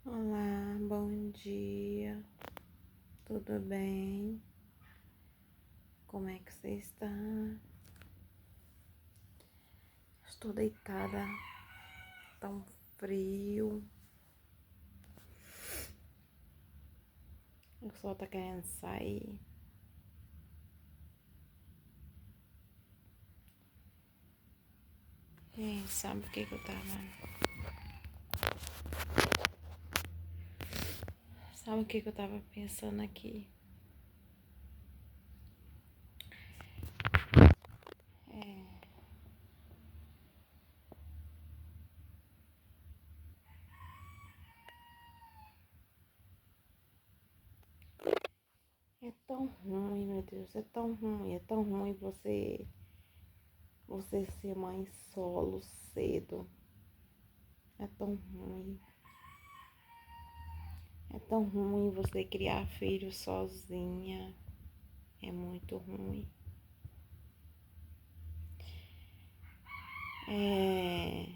Olá, bom dia, tudo bem? Como é que você está? Estou deitada, tão frio, o sol tá querendo sair. E sabe o que que eu tava? Sabe o que que eu tava pensando aqui? É tão ruim, meu Deus, é tão ruim você ser mãe solo cedo. É tão ruim. É tão ruim você criar filho sozinha. É muito ruim. É,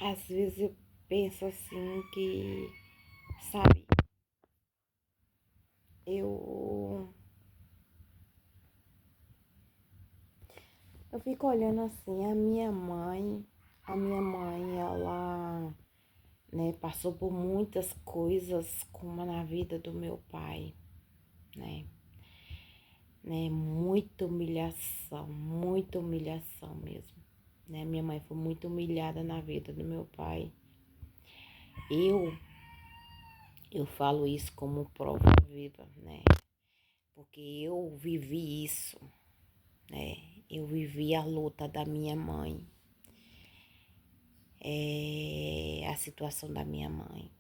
às vezes eu penso assim que, sabe, eu eu fico olhando assim, a minha mãe, ela, né, passou por muitas coisas como na vida do meu pai, né? Muita humilhação mesmo, né? Minha mãe foi muito humilhada na vida do meu pai. Eu eu falo isso como prova viva, né? Porque eu vivi isso, né? Eu vivi a luta da minha mãe, a situação da minha mãe.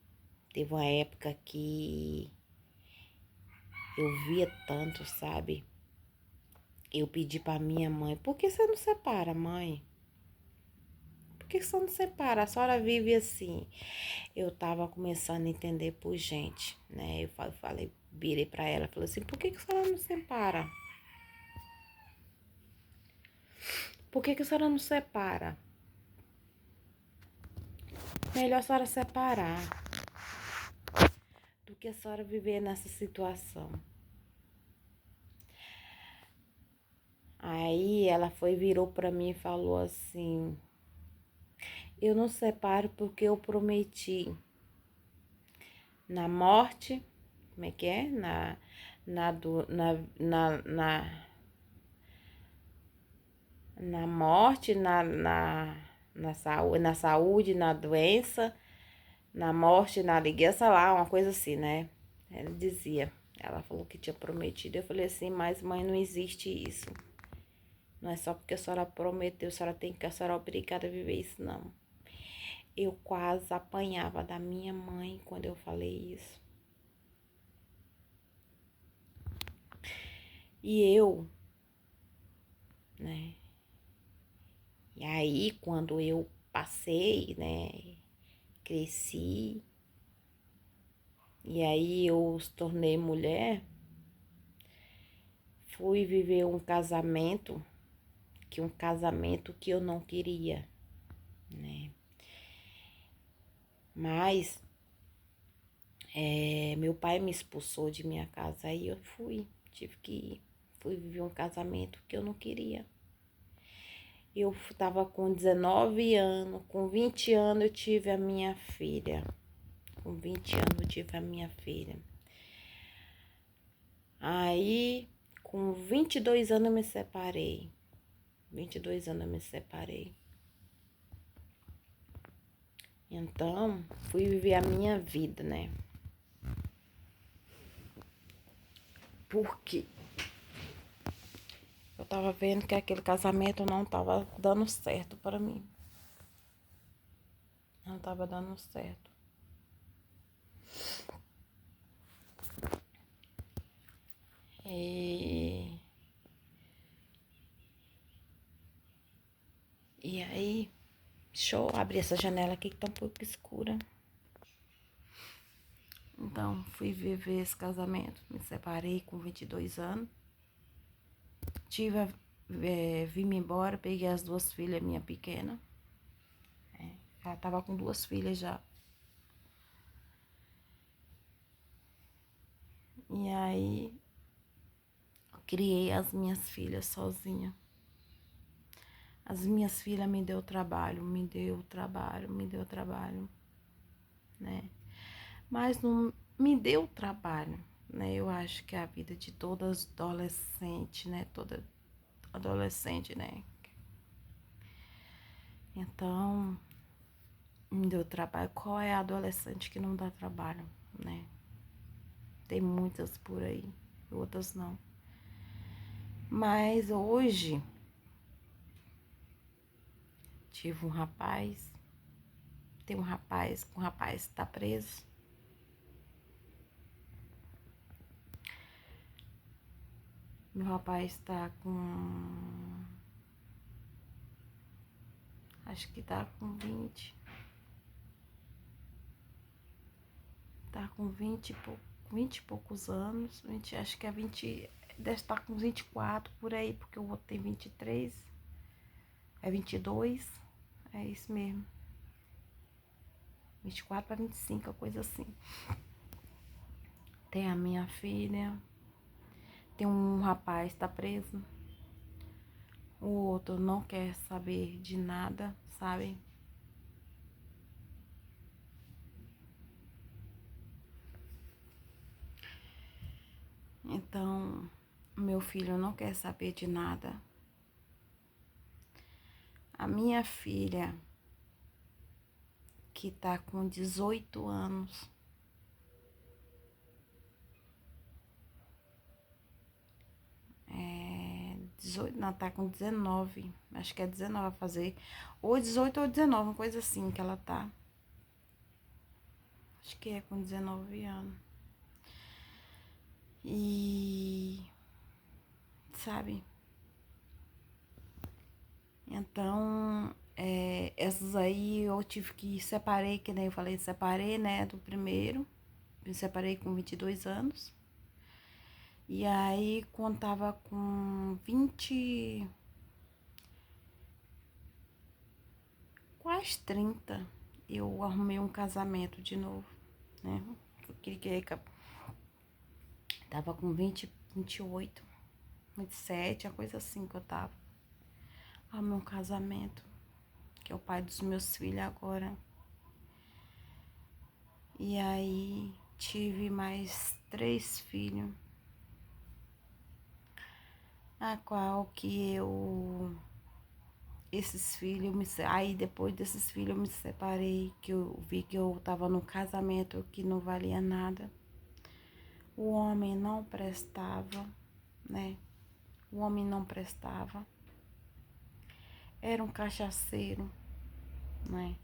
Teve uma época que eu via tanto, sabe? Eu pedi pra minha mãe, por que você não separa, mãe? Por que você não separa? A senhora vive assim. Eu tava começando a entender por gente, né? Eu falei, virei pra ela, falei assim, por que a senhora não separa? Por que a senhora não separa? Melhor a senhora separar do que a senhora viver nessa situação. Aí ela virou pra mim e falou assim: eu não separo porque eu prometi na morte, como é que é? Na, do, na morte, na saúde, na doença, na morte, na ligação lá, uma coisa assim, né? Ela dizia, ela falou que tinha prometido. Eu falei assim, mas mãe, não existe isso. Não é só porque a senhora prometeu, a senhora é obrigada a viver isso, não. Eu quase apanhava da minha mãe quando eu falei isso. E eu, né? E aí, quando eu passei, né? Cresci, e aí eu se tornei mulher, fui viver um casamento que eu não queria, né? Mas meu pai me expulsou de minha casa, aí eu tive que ir. Fui viver um casamento que eu não queria. Eu tava com 19 anos, com 20 anos eu tive a minha filha. Com 20 anos eu tive a minha filha. Aí, com 22 anos eu me separei. 22 anos eu me separei. Então, fui viver a minha vida, né? Porque eu tava vendo que aquele casamento não tava dando certo pra mim. Não tava dando certo. E, e aí, deixa eu abrir essa janela aqui que tá um pouco escura. Então, fui viver esse casamento. Me separei com 22 anos. Vim-me embora, peguei as duas filhas minha pequena. Já tava com 2 filhas já. E aí, criei as minhas filhas sozinha. As minhas filhas me deu trabalho, né? Mas não me deu trabalho, né? Eu acho que é a vida de toda adolescente, né? Toda adolescente, né? Então, me deu trabalho. Qual é a adolescente que não dá trabalho, né? Tem muitas por aí, outras não. Mas hoje, tive um rapaz, tem um rapaz tá preso. Meu rapaz tá com, acho que tá com 20 e poucos anos, 20, acho que é 20, deve estar com 24 por aí, porque o outro tem 23, é 22, é isso mesmo. 24 para 25, coisa assim. Tem a minha filha, tem um rapaz tá preso, o outro não quer saber de nada, sabe? Então, meu filho não quer saber de nada. A minha filha, que tá com 18 anos, 18, não, tá com 19, acho que é 19 a fazer, ou 18 ou 19, uma coisa assim que ela tá. Acho que é com 19 anos. E, sabe? Então, essas aí eu tive que separei, que nem eu falei, separei, né, do primeiro. Me separei com 22 anos. E aí, quando tava com 20, quase 30, eu arrumei um casamento de novo, né? Eu queria que tava com 20, 28, 27, a coisa assim que eu tava. Arrumei um casamento, que é o pai dos meus filhos agora. E aí, tive mais 3 filhos, a qual que esses filhos, aí depois desses filhos eu me separei, que eu vi que eu tava num casamento que não valia nada. O homem não prestava, né? O homem não prestava. Era um cachaceiro, né?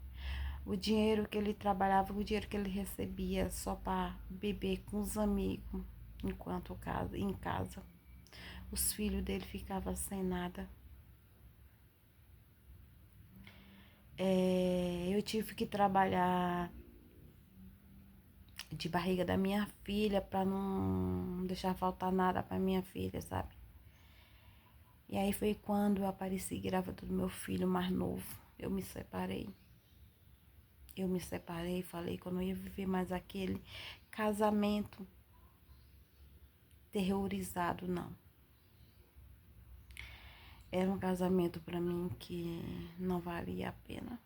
O dinheiro que ele trabalhava, o dinheiro que ele recebia só para beber com os amigos, enquanto em casa. Os filhos dele ficavam sem nada. Eu tive que trabalhar de barriga da minha filha para não deixar faltar nada para minha filha, sabe? E aí foi quando eu apareci grávida do meu filho mais novo. Eu me separei. Eu me separei e falei que eu não ia viver mais aquele casamento terrorizado, não. Era um casamento para mim que não valia a pena.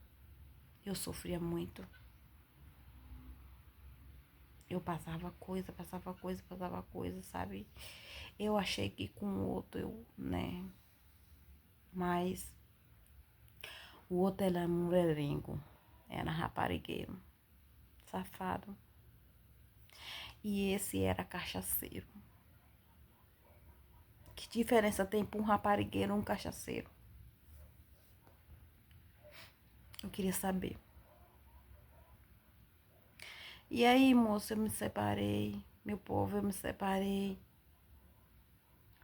Eu sofria muito. Eu passava coisa, sabe? Eu achei que com o outro eu, né? Mas o outro era mulherengo, era raparigueiro, safado. E esse era cachaceiro. Que diferença tem para um raparigueiro e um cachaceiro? Eu queria saber. E aí, moça, eu me separei. Meu povo, eu me separei.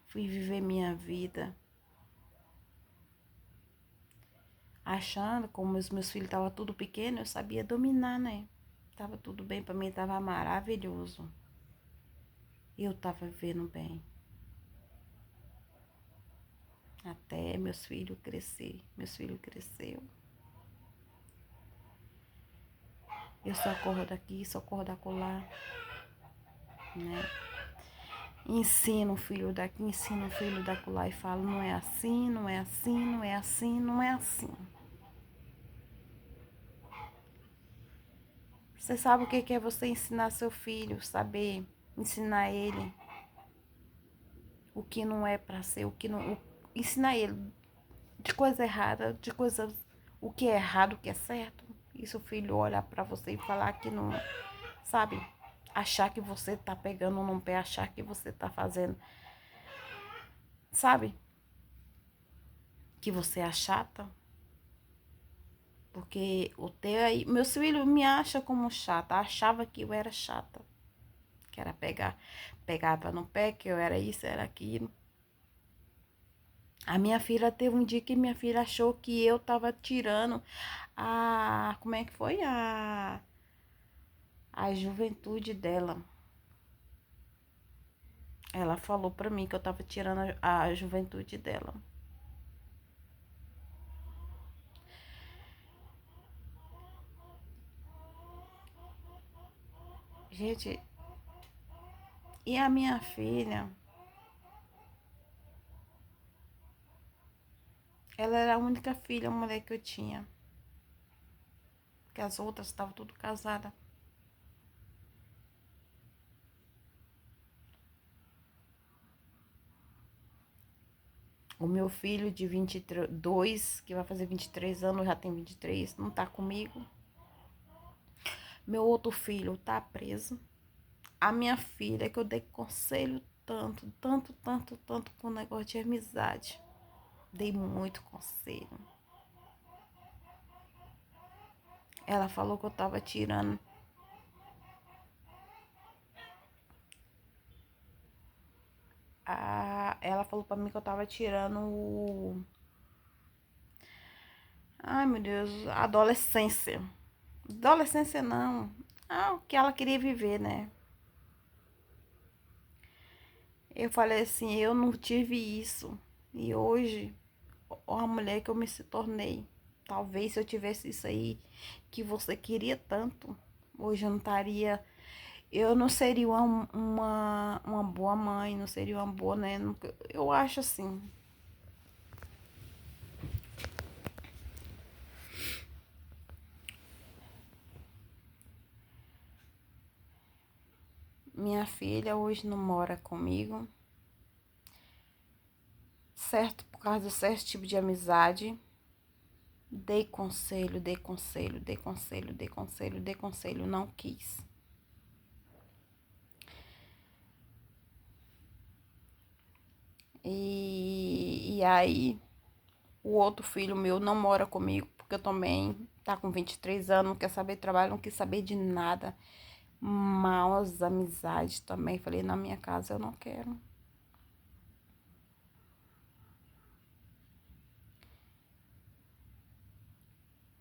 Fui viver minha vida. Achando, como os meus filhos estavam tudo pequeno, eu sabia dominar, né? Tava tudo bem para mim, tava maravilhoso. Eu tava vivendo bem. Até meus filhos crescer. Meus filhos cresceu. Eu socorro daqui, socorro da colar, né? Ensino o filho daqui, ensino o filho da colar e falo, não é assim, não é assim, não é assim, não é assim. Você sabe o que é você ensinar seu filho, saber ensinar ele o que não é para ser, o que não, ensinar ele de coisa errada, de coisa o que é errado, o que é certo. E seu filho olhar para você e falar que não, sabe? Achar que você tá pegando num pé, achar que você tá fazendo, sabe? Que você é chata. Porque o teu aí, meus filhos me acham como chata, achava que eu era chata, que era pegava no pé, que eu era isso, era aquilo. A minha filha teve um dia que minha filha achou que eu tava tirando como é que foi? A juventude dela. Ela falou pra mim que eu tava tirando a juventude dela. Gente, e a minha filha, ela era a única filha, mulher que eu tinha. Porque as outras estavam tudo casadas. O meu filho de 22, que vai fazer 23 anos, já tem 23, não tá comigo. Meu outro filho tá preso. A minha filha, que eu dei conselho tanto, tanto, tanto, tanto com o negócio de amizade. Dei muito conselho. Ela falou que eu tava tirando. Ela falou pra mim que eu tava tirando Ai, meu Deus, a adolescência. Adolescência não. O que ela queria viver, né? Eu falei assim, eu não tive isso. E hoje, a mulher que eu me se tornei. Talvez se eu tivesse isso aí que você queria tanto, hoje eu não estaria. Eu não seria uma boa mãe, não seria uma boa, né? Eu acho assim. Minha filha hoje não mora comigo, certo? Por causa do certo tipo de amizade. Dei conselho, dei conselho, dei conselho, dei conselho, dei conselho, não quis. E aí, o outro filho meu não mora comigo, porque eu também tá com 23 anos, não quer saber de trabalho, não quis saber de nada. Maus amizades também. Falei, na minha casa eu não quero.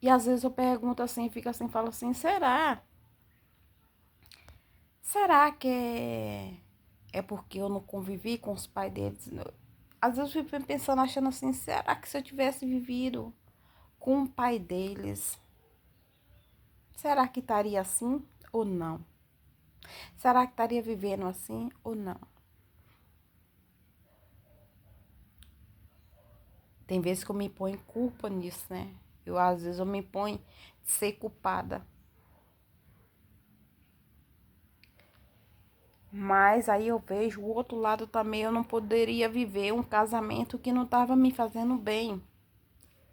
E às vezes eu pergunto assim, fico assim, falo assim, será? Será que é porque eu não convivi com os pais deles? Às vezes eu fico pensando, achando assim, será que se eu tivesse vivido com o pai deles, será que estaria assim ou não? Será que estaria vivendo assim ou não? Tem vezes que eu me ponho culpa nisso, né? Às vezes eu me ponho de ser culpada. Mas aí eu vejo o outro lado também, eu não poderia viver um casamento que não estava me fazendo bem.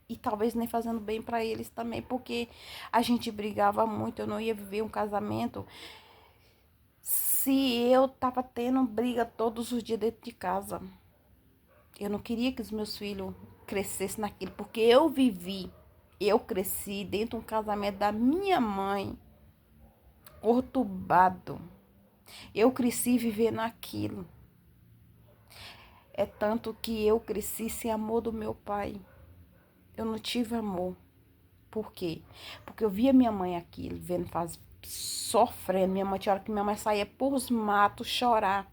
E talvez nem fazendo bem para eles também, porque a gente brigava muito, eu não ia viver um casamento se eu tava tendo briga todos os dias dentro de casa. Eu não queria que os meus filhos crescessem naquilo, porque eu cresci dentro de um casamento da minha mãe, conturbado. Eu cresci vivendo aquilo. É tanto que eu cresci sem amor do meu pai. Eu não tive amor. Por quê? Porque eu via minha mãe aqui, vendo, sofrendo. Minha mãe tinha hora que minha mãe saía por os matos chorar.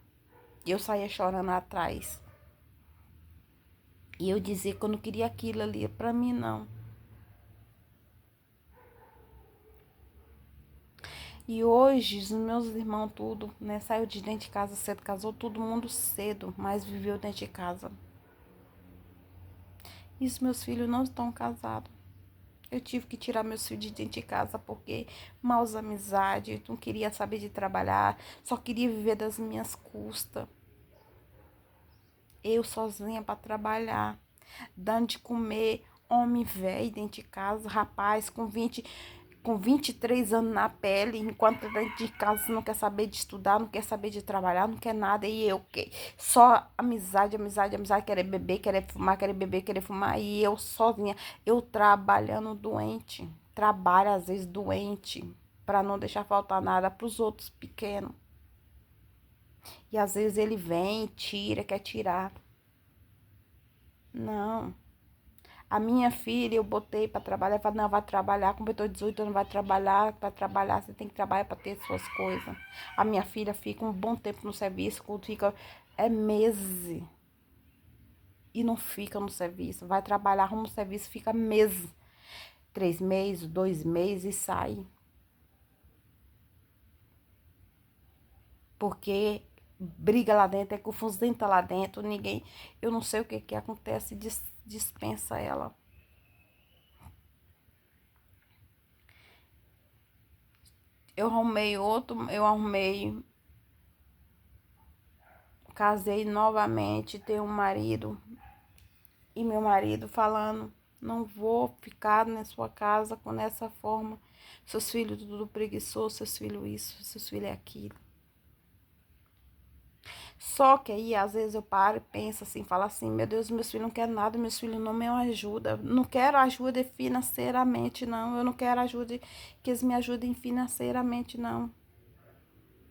E eu saía chorando atrás. E eu dizia que eu não queria aquilo ali pra mim, não. E hoje, os meus irmãos tudo, né, saiu de dentro de casa cedo, casou todo mundo cedo, mas viveu dentro de casa. E os meus filhos não estão casados. Eu tive que tirar meus filhos de dentro de casa porque maus amizades, não queria saber de trabalhar, só queria viver das minhas custas. Eu sozinha para trabalhar, dando de comer homem velho dentro de casa, rapaz com 23 anos na pele, enquanto dentro de casa não quer saber de estudar, não quer saber de trabalhar, não quer nada. E eu que só amizade, amizade, amizade, querer beber, querer fumar, querer beber, querer fumar. E eu sozinha, eu trabalhando doente, trabalho às vezes doente, para não deixar faltar nada para os outros pequenos. E às vezes ele vem, tira, quer tirar. Não. A minha filha eu botei para trabalhar, falei, não, vai trabalhar, completou 18 anos, vai trabalhar, para trabalhar, você tem que trabalhar para ter suas coisas. A minha filha fica um bom tempo no serviço, quando fica, meses, e não fica no serviço, vai trabalhar, arruma um serviço, fica meses, 3 meses, 2 meses e sai. Porque briga lá dentro, é confusenta lá dentro, ninguém, eu não sei o que acontece, dispensa ela. Eu arrumei, casei novamente, tenho um marido, e meu marido falando, não vou ficar na sua casa com essa forma, seus filhos tudo preguiçoso, seus filhos isso, seus filhos aquilo. Só que aí, às vezes, eu paro e penso assim, falo assim, meu Deus, meus filhos não querem nada, meus filhos não me ajudam. Não quero ajuda financeiramente, não. Eu não quero ajuda que eles me ajudem financeiramente, não.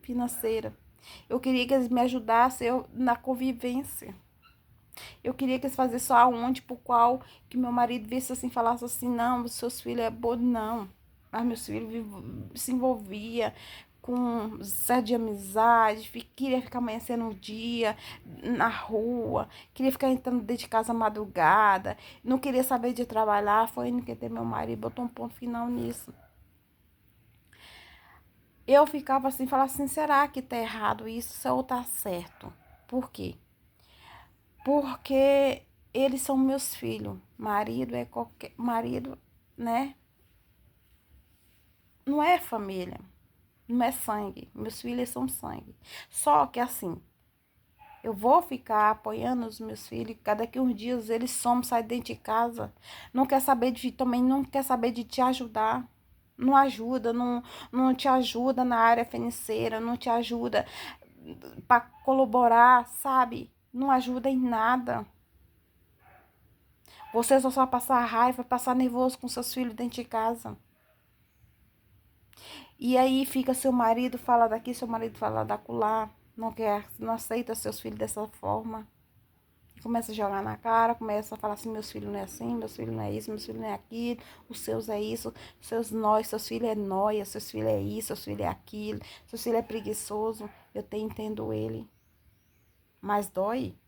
Financeira. Eu queria que eles me ajudassem na convivência. Eu queria que eles fizessem só aonde, por qual, que meu marido visse assim, falasse assim, não, seus filhos é bom, não. Mas meus filhos se envolvia com zé de amizade, queria ficar amanhecendo o dia na rua, queria ficar entrando dentro de casa madrugada, não queria saber de trabalhar, foi indo que ter meu marido, botou um ponto final nisso. Eu ficava assim, falava assim, será que tá errado isso ou tá certo? Por quê? Porque eles são meus filhos. Marido é qualquer. Marido, né? Não é família. Não é sangue. Meus filhos são sangue. Só que assim, eu vou ficar apoiando os meus filhos. Cada que uns dias eles somem, saem dentro de casa. Não quer saber de também, não quer saber de te ajudar. Não ajuda, não te ajuda na área financeira, não te ajuda para colaborar, sabe? Não ajuda em nada. Você só passar raiva, passar nervoso com seus filhos dentro de casa. E aí fica seu marido fala daqui, seu marido fala da acolá. Não quer, não aceita seus filhos dessa forma. Começa a jogar na cara, começa a falar assim, meus filhos não é assim, meus filhos não é isso, meus filhos não é aquilo, os seus é isso, seus filhos é nóia, seus filhos é isso, seus filhos é aquilo, seus filhos é preguiçoso, eu entendo ele. Mas dói.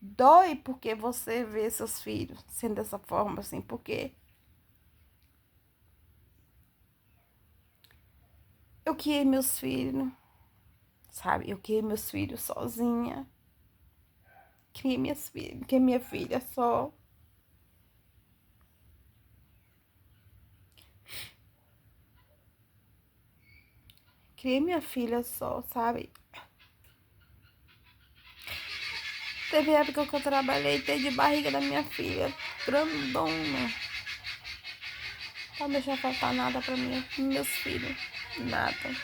Dói porque você vê seus filhos sendo dessa forma, assim, porque eu criei meus filhos, sabe? Eu criei meus filhos sozinha. Criei minhas filhas, criei minha filha só. Criei minha filha só, sabe? Teve época que eu trabalhei até de barriga da minha filha, grandona. Pra não deixar faltar nada pra meus filhos. Nada,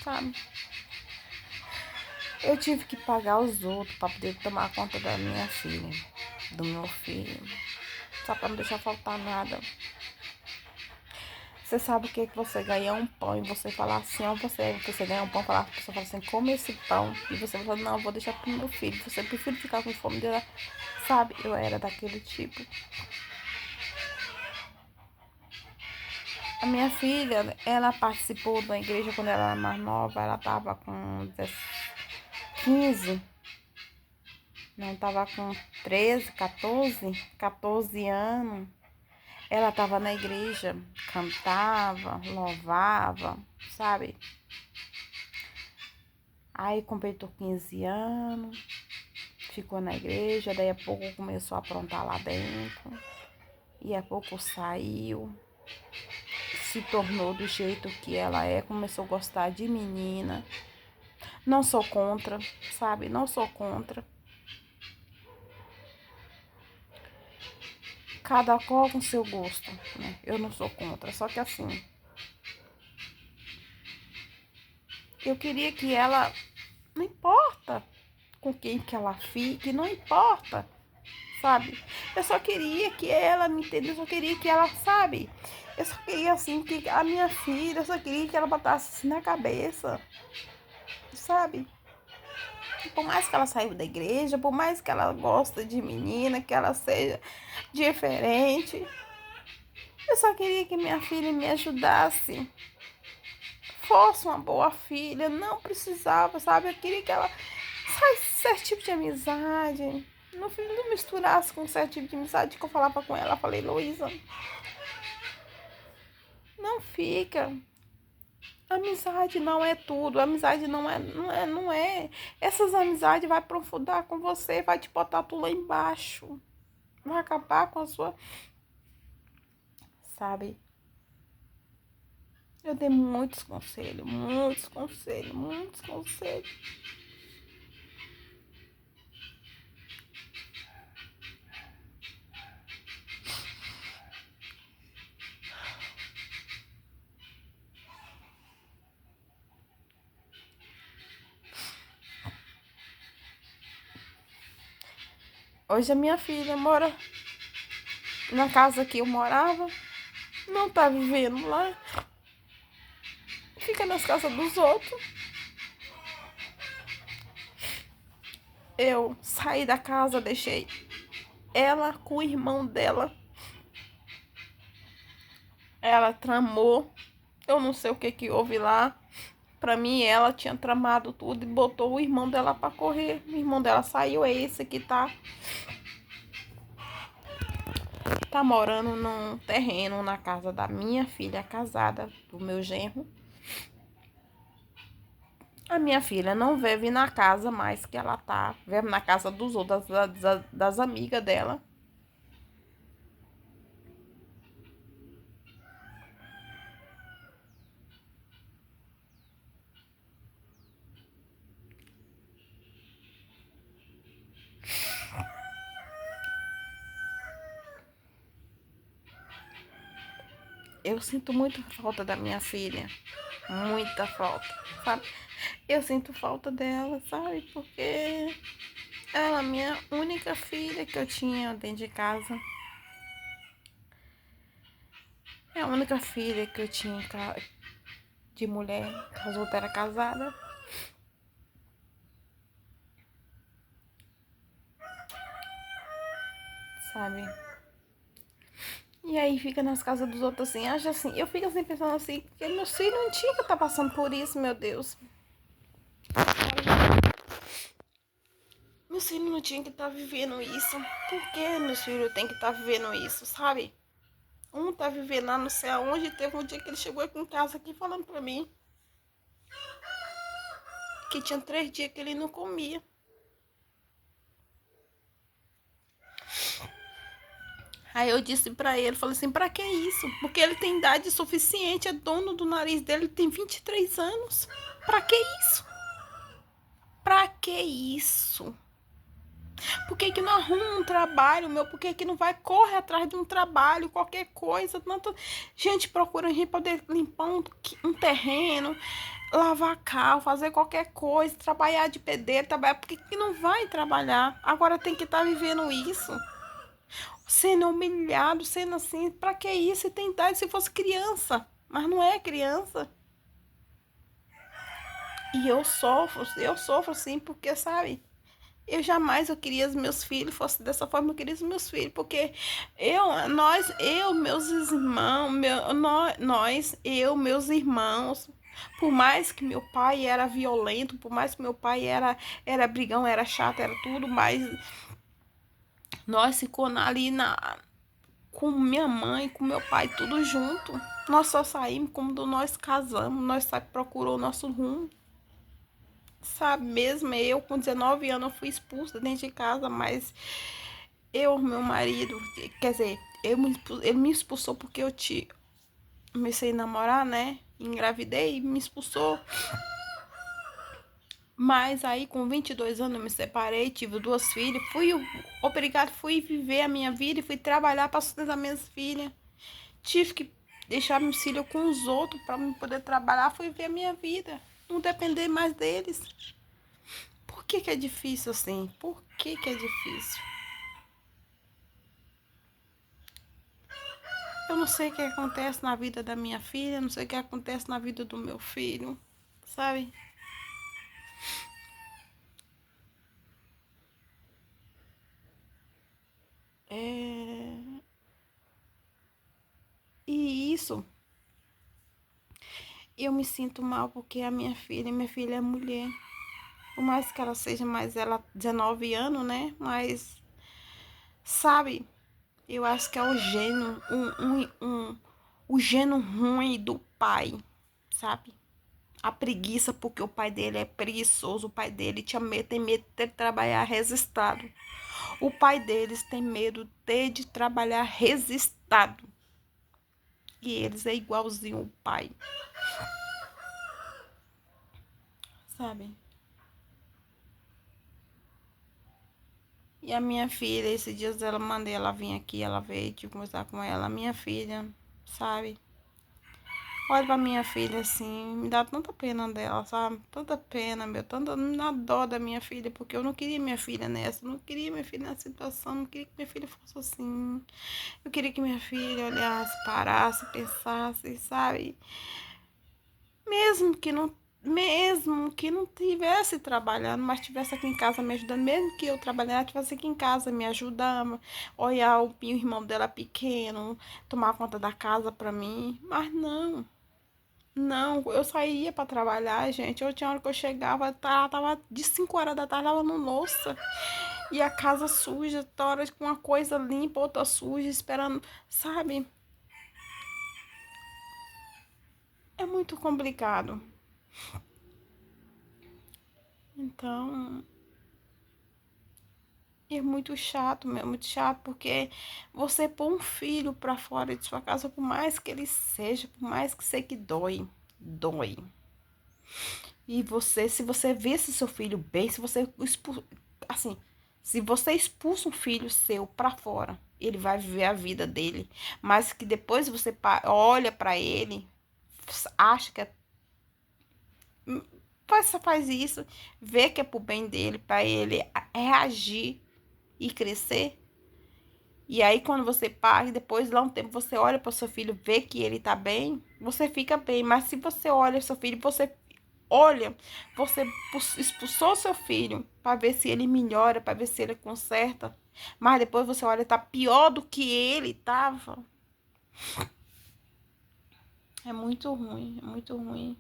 sabe? Eu tive que pagar os outros pra poder tomar conta da minha filha, do meu filho. Só pra não deixar faltar nada. Você sabe o que que você ganha um pão e você falar assim, ó, você ganha um pão e falar, a pessoa fala assim, come esse pão. E você fala, não, vou deixar pro meu filho. Você prefere ficar com fome dela. Sabe, eu era daquele tipo. A minha filha, ela participou da igreja quando ela era mais nova, ela tava com 15, não, tava com 13, 14 anos. Ela estava na igreja, cantava, louvava, sabe? Aí completou 15 anos, ficou na igreja, daí a pouco começou a aprontar lá dentro. E a pouco saiu, se tornou do jeito que ela é, começou a gostar de menina. Não sou contra, sabe? Não sou contra. Cada qual com seu gosto, né? Eu não sou contra, só que assim, eu queria que ela, não importa com quem que ela fique, não importa, sabe? Eu só queria que ela me entendesse, eu só queria que ela, sabe? Eu só queria assim que a minha filha, eu só queria que ela botasse assim na cabeça, sabe? Por mais que ela saiu da igreja, por mais que ela goste de menina, que ela seja diferente, eu só queria que minha filha me ajudasse, fosse uma boa filha, não precisava, sabe? Eu queria que ela saísse certo tipo de amizade, não misturasse com certo tipo de amizade que eu falava com ela. Eu falei, Luísa, não fica. Amizade não é tudo, amizade não é. Essas amizades vai aprofundar com você, vai te botar tu lá embaixo, vai acabar com a sua, sabe? Eu dei muitos conselhos, muitos conselhos, muitos conselhos. Hoje a minha filha mora na casa que eu morava, não tá vivendo lá, fica nas casas dos outros. Eu saí da casa, deixei ela com o irmão dela. Ela tramou, eu não sei o que que houve lá. Pra mim, ela tinha tramado tudo e botou o irmão dela pra correr. O irmão dela saiu, é esse que tá morando num terreno na casa da minha filha casada, do meu genro. A minha filha não vive na casa mais que ela tá, vive na casa dos outros, das amigas dela. Eu sinto muita falta da minha filha, muita falta, sabe? Eu sinto falta dela, sabe? Porque ela é a minha única filha que eu tinha dentro de casa. É a única filha que eu tinha de mulher, as outras eram casadas. Sabe? E aí fica nas casas dos outros assim, acha assim, eu fico assim pensando assim, porque meu filho não tinha que estar passando por isso, meu Deus. Meu filho não tinha que estar vivendo isso. Por que meus filhos têm que estar vivendo isso, sabe? Um tá vivendo lá não sei aonde, teve um dia que ele chegou aqui em casa aqui falando pra mim que tinha 3 dias que ele não comia. Aí eu disse pra ele, falei assim, pra que isso? Porque ele tem idade suficiente, é dono do nariz dele, tem 23 anos. Pra que isso? Pra que isso? Por que que não arruma um trabalho, meu? Por que que não vai correr atrás de um trabalho, qualquer coisa? Tanto gente procura a gente poder limpar um terreno, lavar carro, fazer qualquer coisa, trabalhar de pedreiro, trabalhar. Por que que não vai trabalhar? Agora tem que estar vivendo isso. Sendo humilhado, sendo assim, pra que isso? Se tem idade, se fosse criança, mas não é criança. E eu sofro assim, porque, sabe, eu queria os meus filhos, fosse dessa forma, eu queria os meus filhos, porque meus irmãos, meus irmãos, por mais que meu pai era violento, por mais que meu pai era brigão, era chato, era tudo, mas nós ficou ali com minha mãe, com meu pai, tudo junto. Nós só saímos quando nós casamos, nós procurou o nosso rumo. Sabe, mesmo eu com 19 anos eu fui expulsa dentro de casa, mas meu marido, quer dizer, ele me expulsou porque comecei a namorar, né? Engravidei e me expulsou. Mas aí com 22 anos eu me separei, tive 2 filhas, fui viver a minha vida e fui trabalhar para sustentar minhas filhas. Tive que deixar meus filhos com os outros para poder trabalhar, fui viver a minha vida, não depender mais deles. Por que é difícil assim? Por que é difícil? Eu não sei o que acontece na vida da minha filha, não sei o que acontece na vida do meu filho, sabe? É... E isso, eu me sinto mal porque minha filha é mulher. Por mais que ela seja mais, ela 19 anos, né? Mas, sabe, eu acho que é o gênio, o gênio ruim do pai, sabe? A preguiça, porque o pai dele é preguiçoso, o pai dele tem medo de trabalhar resistido. O pai deles tem medo de trabalhar resistido. E eles é igualzinho o pai, sabe? E a minha filha, esses dias ela mandei ela vir aqui, ela veio, tive que conversar com ela. Minha filha, sabe? Olha pra minha filha assim, me dá tanta pena dela, sabe? Tanta pena, me dá dó da minha filha, porque eu não queria minha filha nessa, não queria minha filha nessa situação, não queria que minha filha fosse assim. Eu queria que minha filha olhasse, parasse, pensasse, sabe? Mesmo que não, mesmo que não tivesse trabalhando, mas tivesse aqui em casa me ajudando, mesmo que eu trabalhar, tivesse aqui em casa me ajudando, olhar o irmão dela pequeno, tomar conta da casa pra mim, mas não. Não, eu saía pra trabalhar, gente. Eu tinha hora que eu chegava, tava de 5 horas da tarde lavando louça. E a casa suja, toda hora com uma coisa limpa, outra suja, esperando, sabe? É muito complicado. Então, é muito chato, é muito chato, porque você pôr um filho pra fora de sua casa, por mais que ele seja, por mais que sei que dói, dói. E você, se você vê esse seu filho bem, se você assim, se você expulsa um filho seu pra fora, ele vai viver a vida dele, mas que depois você olha pra ele, acha que faz isso, vê que é pro bem dele, pra ele reagir e crescer. E aí quando você para, depois lá um tempo você olha para o seu filho, vê que ele tá bem, você fica bem. Mas se você olha seu filho, olha, você expulsou seu filho para ver se ele melhora, para ver se ele conserta. Mas depois você olha, tá pior do que ele tava. É muito ruim, é muito ruim.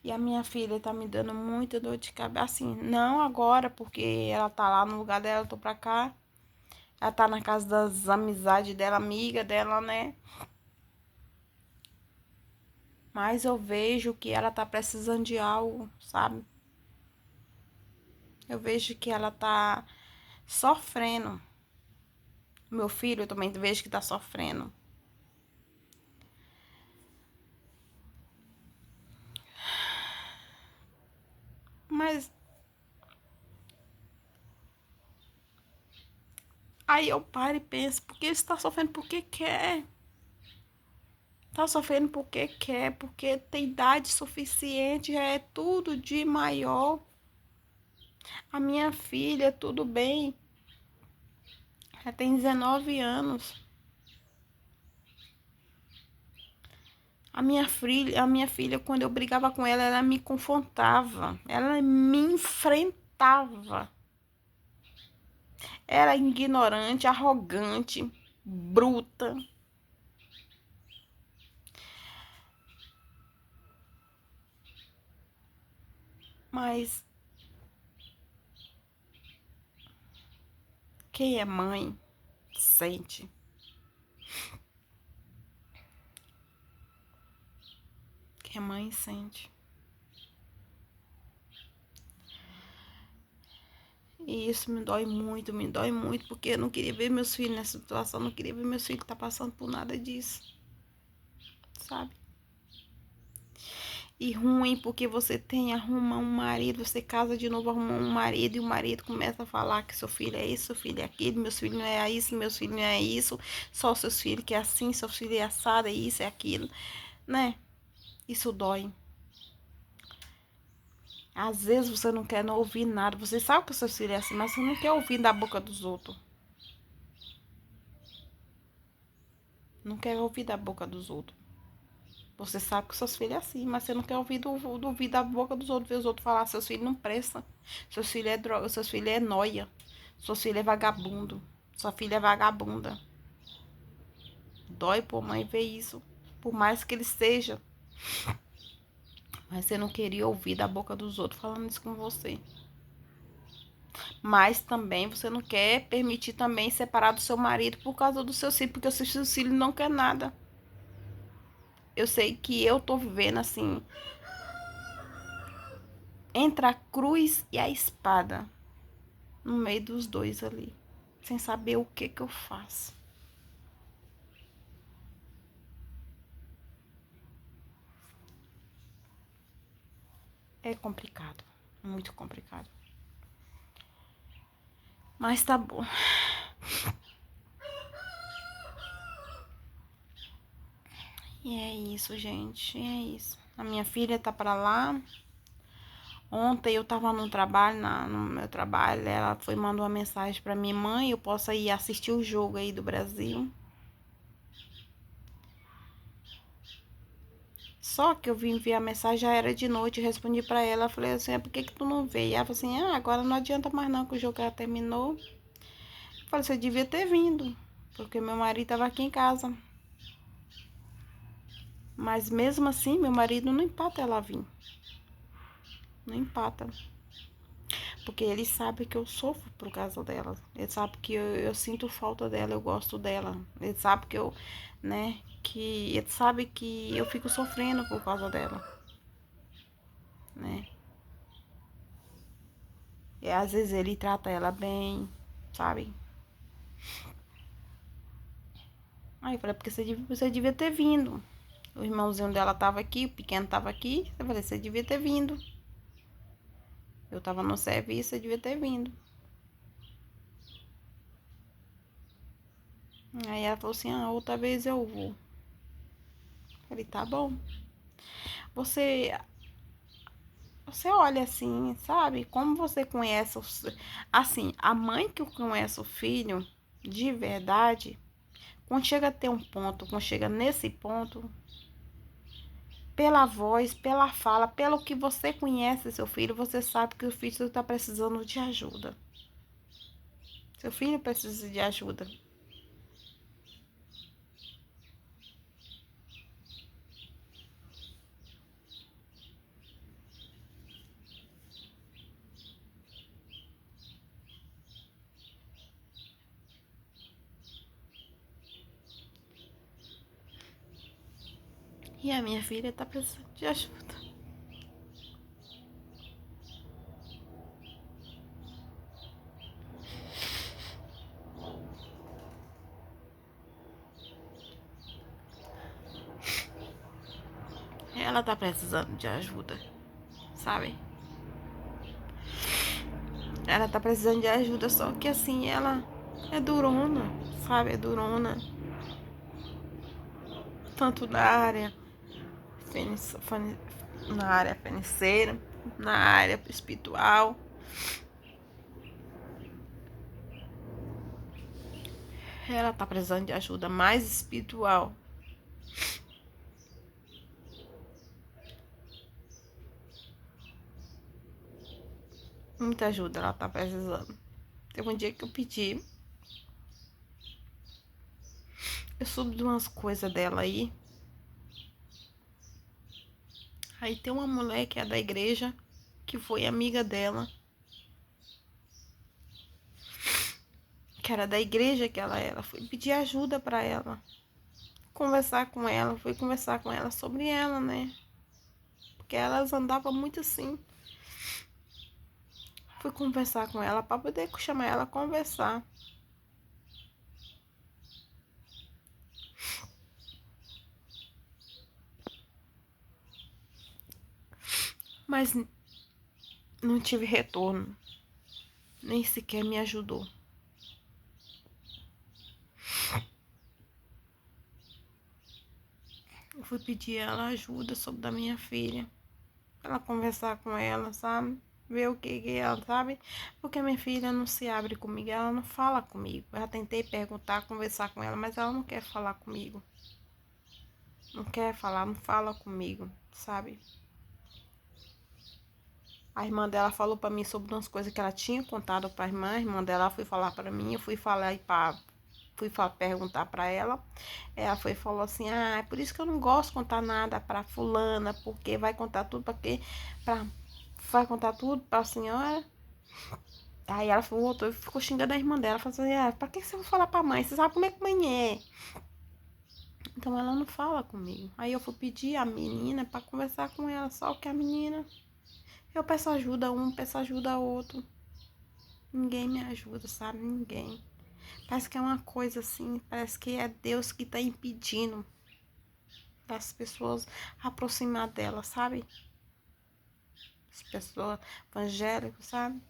E a minha filha tá me dando muita dor de cabeça. Assim, não agora, porque ela tá lá no lugar dela, eu tô pra cá. Ela tá na casa das amizades dela, amiga dela, né? Mas eu vejo que ela tá precisando de algo, sabe? Eu vejo que ela tá sofrendo. Meu filho eu também vejo que tá sofrendo. Mas aí eu paro e penso, por que ele está sofrendo porque quer? Tá sofrendo porque quer, porque tem idade suficiente, já é tudo de maior. A minha filha, tudo bem, já tem 19 anos. A minha filha, quando eu brigava com ela, ela me confrontava, ela me enfrentava. Era ignorante, arrogante, bruta. Mas Quem é mãe sente. Quem é mãe sente. E isso me dói muito, porque eu não queria ver meus filhos nessa situação, não queria ver meus filhos tá passando por nada disso, sabe? E ruim porque você arruma um marido, você casa de novo, arruma um marido, e o marido começa a falar que seu filho é isso, seu filho é aquilo, meus filhos não é isso, meus filhos não é isso, só seus filhos que é assim, seu filho é assado, é isso, é aquilo, né? Isso dói. Às vezes você não quer não ouvir nada, você sabe que o seu filho é assim, mas você não quer ouvir da boca dos outros. Não quer ouvir da boca dos outros. Você sabe que seus filhos é assim, mas você não quer ouvir ouvir da boca dos outros, ver os outros falar, seus filhos não prestam, seus filhos é droga, seus filhos é noia, seus filhos é vagabundo, sua filha é vagabunda. Dói por mãe ver isso, por mais que ele seja, mas você não queria ouvir da boca dos outros falando isso com você. Mas também você não quer permitir também separar do seu marido por causa do seu filho, porque o seu filho não quer nada. Eu sei que eu tô vivendo assim, entre a cruz e a espada, no meio dos dois ali, sem saber o que eu faço. É complicado, muito complicado. Mas tá bom. E é isso, gente, é isso. A minha filha tá pra lá. Ontem eu tava no trabalho, no meu trabalho, ela foi mandou uma mensagem pra minha mãe, eu posso ir assistir o jogo aí do Brasil. Só que eu vim ver a mensagem, já era de noite, eu respondi pra ela, falei assim, por que tu não veio? Ela falou assim, agora não adianta mais não, que o jogo já terminou. Eu falei, você devia ter vindo, porque meu marido tava aqui em casa. Mas mesmo assim, meu marido não empata ela vir. Não empata. Porque ele sabe que eu sofro por causa dela. Ele sabe que eu sinto falta dela, eu gosto dela. Ele sabe que eu, né, que ele sabe que eu fico sofrendo por causa dela, né? E às vezes ele trata ela bem, sabe? Aí eu falei, porque você devia ter vindo. O irmãozinho dela tava aqui, o pequeno tava aqui. Eu falei, você devia ter vindo. Eu tava no serviço, você devia ter vindo. Aí ela falou assim, outra vez eu vou. Eu falei, tá bom. Você Você olha assim, sabe? Como você conhece, assim, a mãe que conhece o filho de verdade, quando chega a ter um ponto, quando chega nesse ponto, pela voz, pela fala, pelo que você conhece seu filho, você sabe que o filho está precisando de ajuda. Seu filho precisa de ajuda. E a minha filha está precisando de ajuda. Ela tá precisando de ajuda, sabe? Ela tá precisando de ajuda, só que assim, ela é durona, sabe? É durona. Tanto na área financeira, na área espiritual. Ela tá precisando de ajuda mais espiritual. Muita ajuda ela tá precisando. Teve um dia que eu pedi. Eu soube de umas coisas dela aí. Aí tem uma mulher que é da igreja, que foi amiga dela, que era da igreja que ela era. Fui pedir ajuda para ela, conversar com ela, fui conversar com ela sobre ela, né? Porque elas andavam muito assim. Fui conversar com ela para poder chamar ela a conversar. Mas não tive retorno. Nem sequer me ajudou. Eu fui pedir ela ajuda sobre da minha filha. Pra ela conversar com ela, sabe? Ver o que ela sabe. Porque minha filha não se abre comigo, ela não fala comigo. Eu já tentei perguntar, conversar com ela, mas ela não quer falar comigo. Não quer falar, não fala comigo, sabe? A irmã dela falou pra mim sobre umas coisas que ela tinha contado pra irmã. A irmã dela foi falar pra mim, eu fui falar perguntar pra ela. Ela foi e falou assim: "Ah, é por isso que eu não gosto de contar nada pra fulana, porque vai contar tudo pra quê? Pra vai contar tudo pra senhora". Aí ela voltou e ficou xingando a irmã dela, falou assim: "Ah, pra que você vai falar pra mãe? Você sabe como é que mãe é?". Então ela não fala comigo. Aí eu fui pedir a menina pra conversar com ela, só que a menina, eu peço ajuda a um, peço ajuda a outro. Ninguém me ajuda, sabe? Ninguém. Parece que é uma coisa assim, parece que é Deus que tá impedindo das pessoas aproximar dela, sabe? As pessoas evangélicas, sabe?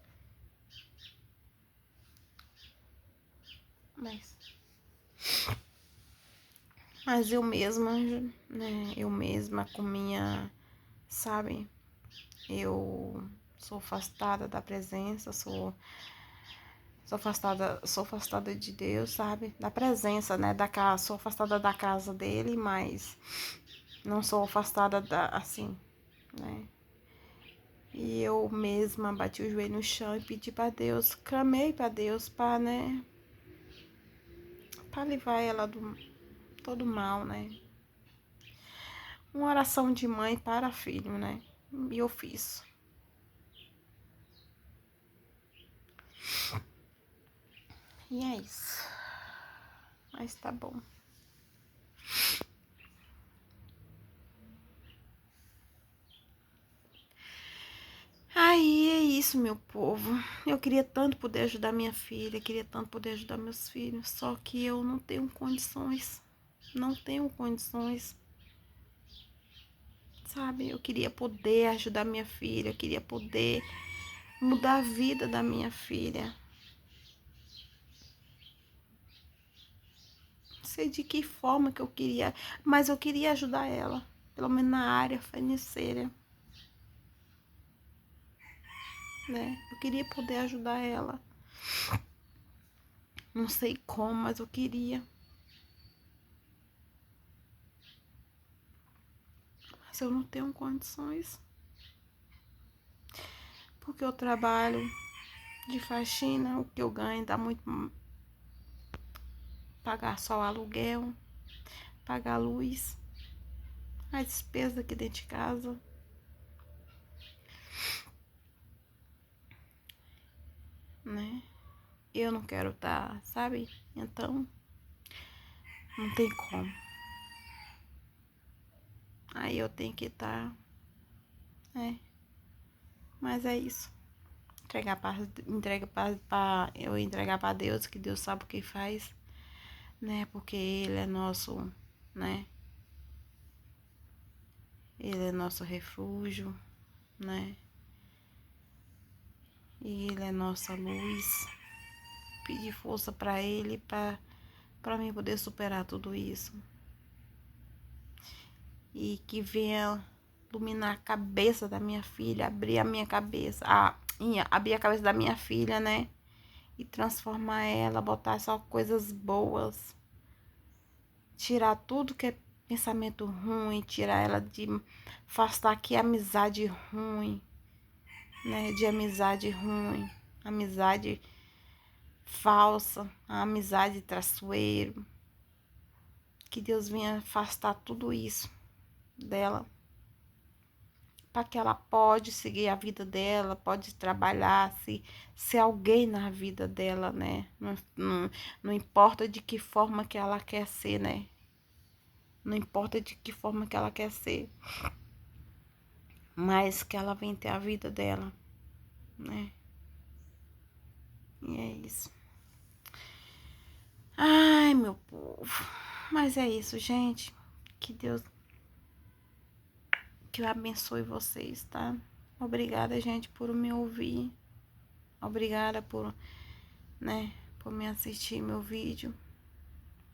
Mas, mas eu mesma, né? Eu mesma com minha, sabe? Eu sou afastada da presença, sou afastada de Deus, sabe? Da presença, né? Da casa, sou afastada da casa dele, mas não sou afastada da, assim, né? E eu mesma bati o joelho no chão e pedi para Deus, clamei para Deus para, né, para livrar ela do todo mal, né? Uma oração de mãe para filho, né? E eu fiz. E é isso. Mas tá bom. Aí é isso, meu povo. Eu queria tanto poder ajudar minha filha, queria tanto poder ajudar meus filhos, só que eu não tenho condições. Não tenho condições. Sabe? Eu queria poder ajudar minha filha, eu queria poder mudar a vida da minha filha. Não sei de que forma que eu queria, mas eu queria ajudar ela, pelo menos na área financeira, né? Eu queria poder ajudar ela. Não sei como, mas eu queria. Mas eu não tenho condições. Porque eu trabalho de faxina, o que eu ganho dá muito. Pagar só o aluguel, pagar a luz, a despesa aqui dentro de casa. Né? Eu não quero estar, sabe? Então, não tem como. Aí eu tenho que estar, né? Mas é isso. Eu entregar para Deus, que Deus sabe o que faz, né? Porque Ele é nosso, né? Ele é nosso refúgio, né? E Ele é nossa luz. Pedir força para Ele, para mim poder superar tudo isso. E que venha iluminar a cabeça da minha filha, abrir a minha cabeça, abrir a cabeça da minha filha, né? E transformar ela, botar só coisas boas, tirar tudo que é pensamento ruim, tirar ela de afastar aqui amizade ruim, né? De amizade ruim, amizade falsa, a amizade traiçoeiro. Que Deus venha afastar tudo isso dela, para que ela pode seguir a vida dela, pode trabalhar, ser alguém na vida dela, né? Não importa de que forma que ela quer ser, né? Não importa de que forma que ela quer ser, mas que ela vem ter a vida dela, né? E é isso. Ai, meu povo. Mas é isso, gente. Que Deus, que eu abençoe vocês, tá? Obrigada, gente, por me ouvir. Obrigada por, né, por me assistir meu vídeo.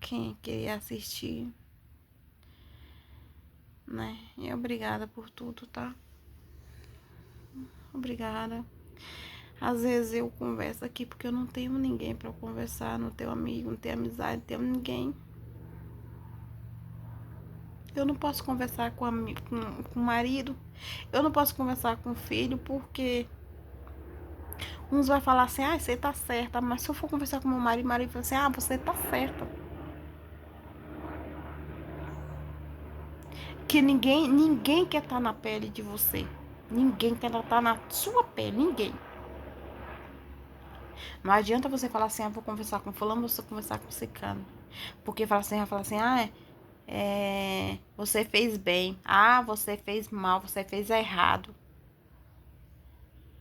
Quem queria assistir, né? E obrigada por tudo, tá? Obrigada. Às vezes eu converso aqui porque eu não tenho ninguém para conversar, não tenho amigo, não tenho amizade, não tenho ninguém. Eu não posso conversar com o marido, eu não posso conversar com o filho, porque uns vai falar assim, ah, você tá certa, mas se eu for conversar com meu marido, o marido fala assim, ah, você tá certa. Que ninguém quer estar na pele de você. Ninguém quer estar na sua pele, ninguém. Não adianta você falar assim, ah, vou conversar com fulano, vou conversar com ciclano. Porque fala assim, vai falar assim, ah, você fez bem, ah, você fez mal, você fez errado.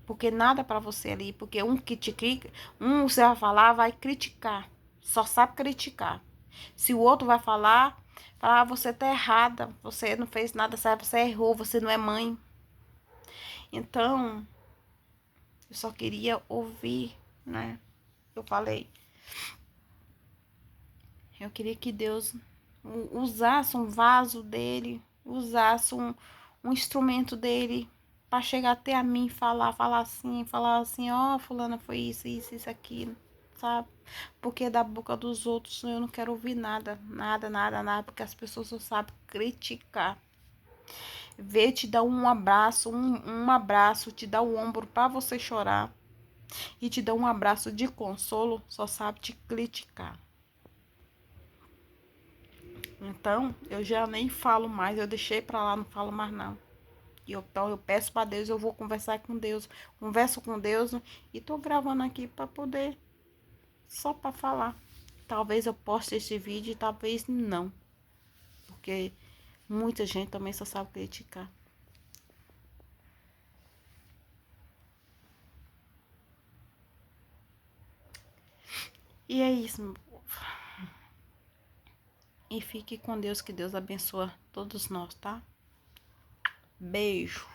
Porque nada pra você ali, porque um que te critica, um você vai falar, vai criticar, só sabe criticar. Se o outro vai falar, ah, você tá errada, você não fez nada certo, você errou, você não é mãe. Então, eu só queria ouvir, né? Eu falei, eu queria que Deus usasse um vaso dele, usasse um instrumento dele para chegar até a mim e falar assim, ó, fulana, foi isso, aquilo, sabe? Porque da boca dos outros eu não quero ouvir nada, porque as pessoas só sabem criticar. Ver te dar um abraço, um abraço, te dar o ombro para você chorar e te dar um abraço de consolo, só sabe te criticar. Então, eu já nem falo mais, eu deixei pra lá, não falo mais não. Então, eu peço pra Deus, eu vou conversar com Deus, converso com Deus e tô gravando aqui pra poder, só pra falar. Talvez eu poste esse vídeo, talvez não, porque muita gente também só sabe criticar. E é isso, meu povo. E fique com Deus, que Deus abençoe todos nós, tá? Beijo.